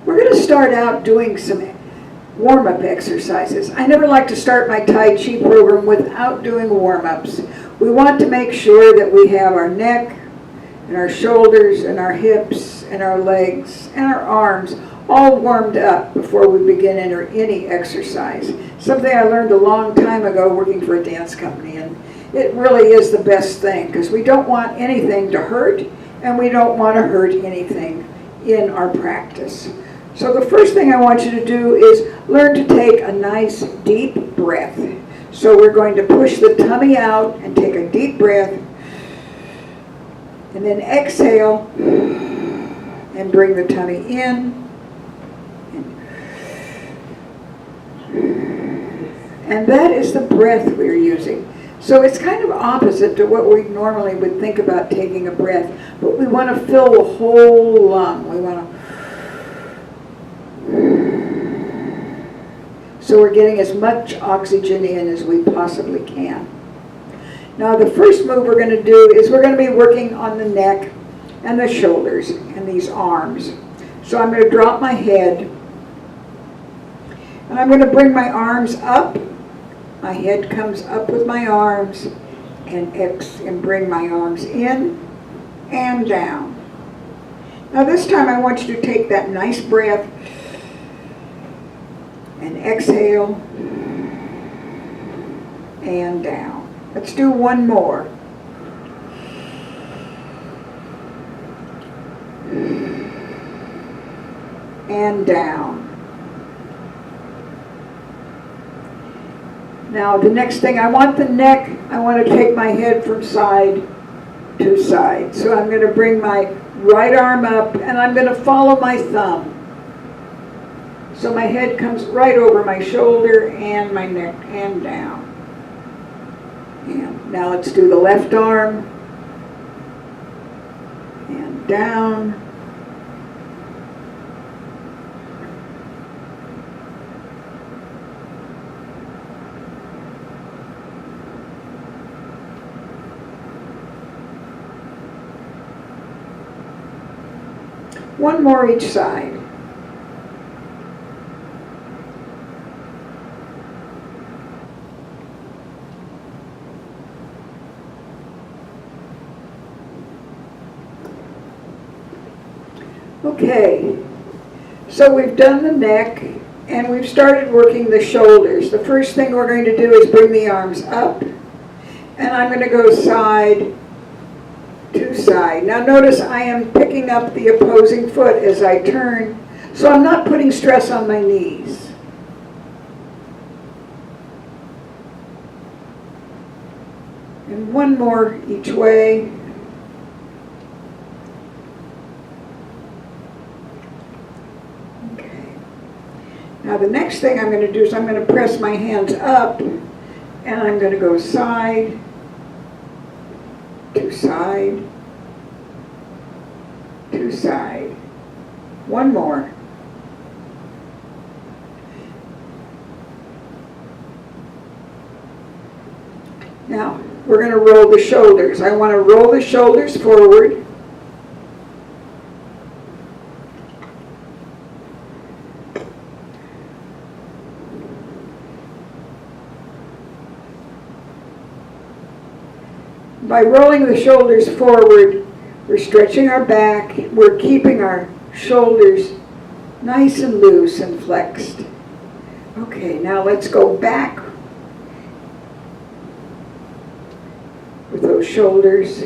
We're going to start out doing some warm-up exercises. I never like to start my Tai Chi program without doing warm-ups. We want to make sure that we have our neck and our shoulders and our hips and our legs and our arms all warmed up before we begin any exercise. Something I learned a long time ago working for a dance company, and it really is the best thing because we don't want anything to hurt and we don't want to hurt anything in our practice. So the first thing I want you to do is learn to take a nice deep breath. So we're going to push the tummy out and take a deep breath, and then exhale and bring the tummy in. And that is the breath we're using. So it's kind of opposite to what we normally would think about taking a breath, but we want to fill the whole lung. We want to. So we're getting as much oxygen in as we possibly can. Now the first move we're going to do is we're going to be working on the neck and the shoulders and these arms. So I'm going to drop my head and I'm going to bring my arms up. My head comes up with my arms and bring my arms in and down. Now this time I want you to take that nice breath and exhale and down. Let's do one more. And down. Now the next thing, I want the neck, I want to take my head from side to side. So I'm going to bring my right arm up and I'm going to follow my thumb. So my head comes right over my shoulder and my neck and down. And now let's do the left arm and down. One more each side. Okay, so we've done the neck and we've started working the shoulders. The first thing we're going to do is bring the arms up and I'm going to go side to side. Now notice I am picking up the opposing foot as I turn, so I'm not putting stress on my knees. And one more each way. Okay. Now the next thing I'm going to do is I'm going to press my hands up and I'm going to go side to side to side. One more. Now we're going to roll the shoulders. I want to roll the shoulders forward. By rolling the shoulders forward, we're stretching our back, we're keeping our shoulders nice and loose and flexed. Okay, now let's go back with those shoulders.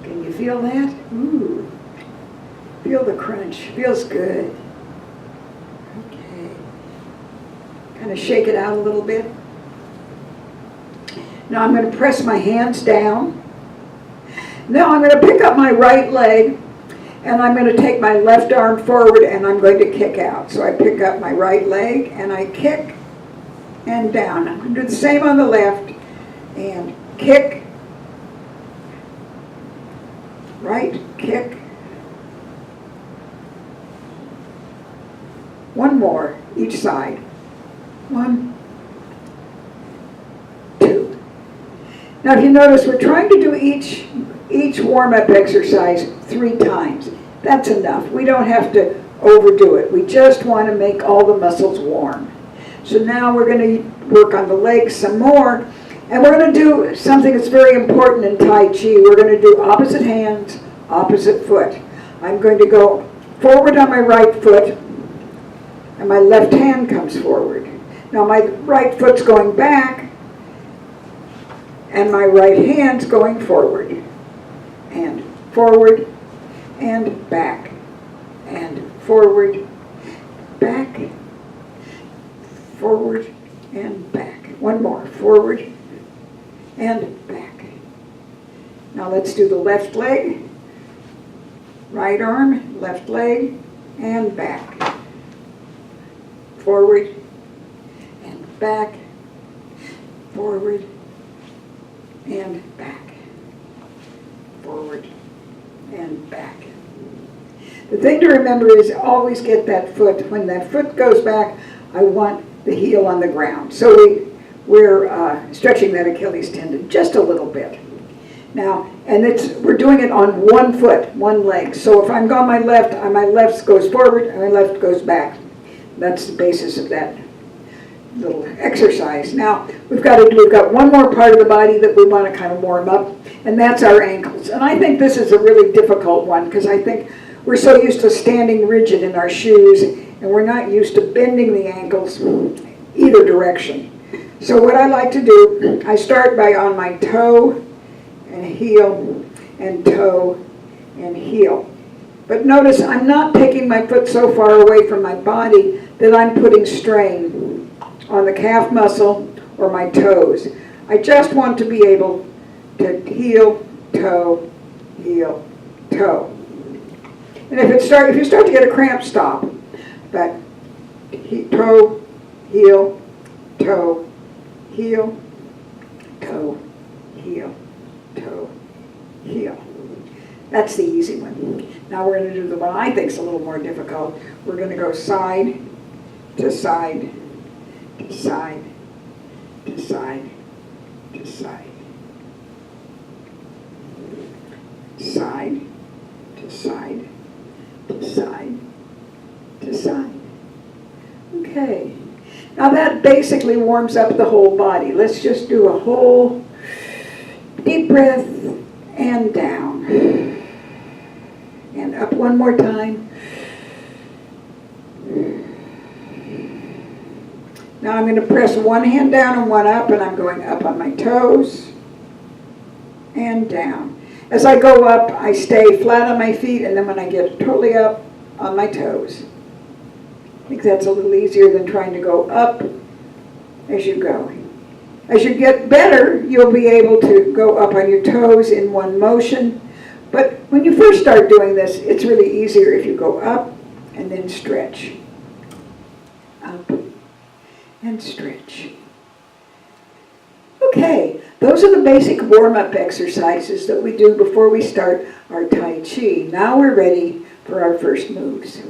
Can you feel that? Ooh, feel the crunch, feels good. Kind of shake it out a little bit. Now I'm going to press my hands down. Now I'm going to pick up my right leg and I'm going to take my left arm forward and I'm going to kick out. So I pick up my right leg and I kick and down. I'm going to do the same on the left and kick, right, kick. One more each side. 1, 2. Now if you notice, we're trying to do each each warm-up exercise 3 times. That's enough. We don't have to overdo it. We just want to make all the muscles warm. So now we're going to work on the legs some more. And we're going to do something that's very important in Tai Chi. We're going to do opposite hands, opposite foot. I'm going to go forward on my right foot, and my left hand comes forward. Now my right foot's going back, and my right hand's going forward. And forward, and back, and forward, back, forward, and back. One more, forward, and back. Now let's do the left leg, right arm, left leg, and back. Forward, and back, forward, and back. Forward, and back. The thing to remember is always get that foot. When that foot goes back, I want the heel on the ground. So we're stretching that Achilles tendon just a little bit. Now, and we're doing it on one foot, one leg. So if I'm on my left goes forward, and my left goes back. That's the basis of that little exercise. Now, we've got one more part of the body that we want to kind of warm up, and that's our ankles. And I think this is a really difficult one because I think we're so used to standing rigid in our shoes, and we're not used to bending the ankles either direction. So what I like to do, I start by on my toe and heel and toe and heel. But notice I'm not taking my foot so far away from my body that I'm putting strain on the calf muscle or my toes. I just want to be able to heel, toe, heel, toe. And if you start to get a cramp, stop. But toe, heel, toe, heel, toe, heel, toe, heel. That's the easy one. Now we're going to do the one I think is a little more difficult. We're going to go side to side to side to side to side. Side to side to side to side. Okay. Now that basically warms up the whole body. Let's just do a whole deep breath and down. And up one more time. Now I'm going to press one hand down and one up, and I'm going up on my toes and down. As I go up, I stay flat on my feet, and then when I get totally up, on my toes. I think that's a little easier than trying to go up as you go. As you get better, you'll be able to go up on your toes in one motion. But when you first start doing this, it's really easier if you go up and then stretch. Up and stretch. Okay, those are the basic warm-up exercises that we do before we start our Tai Chi. Now we're ready for our first moves.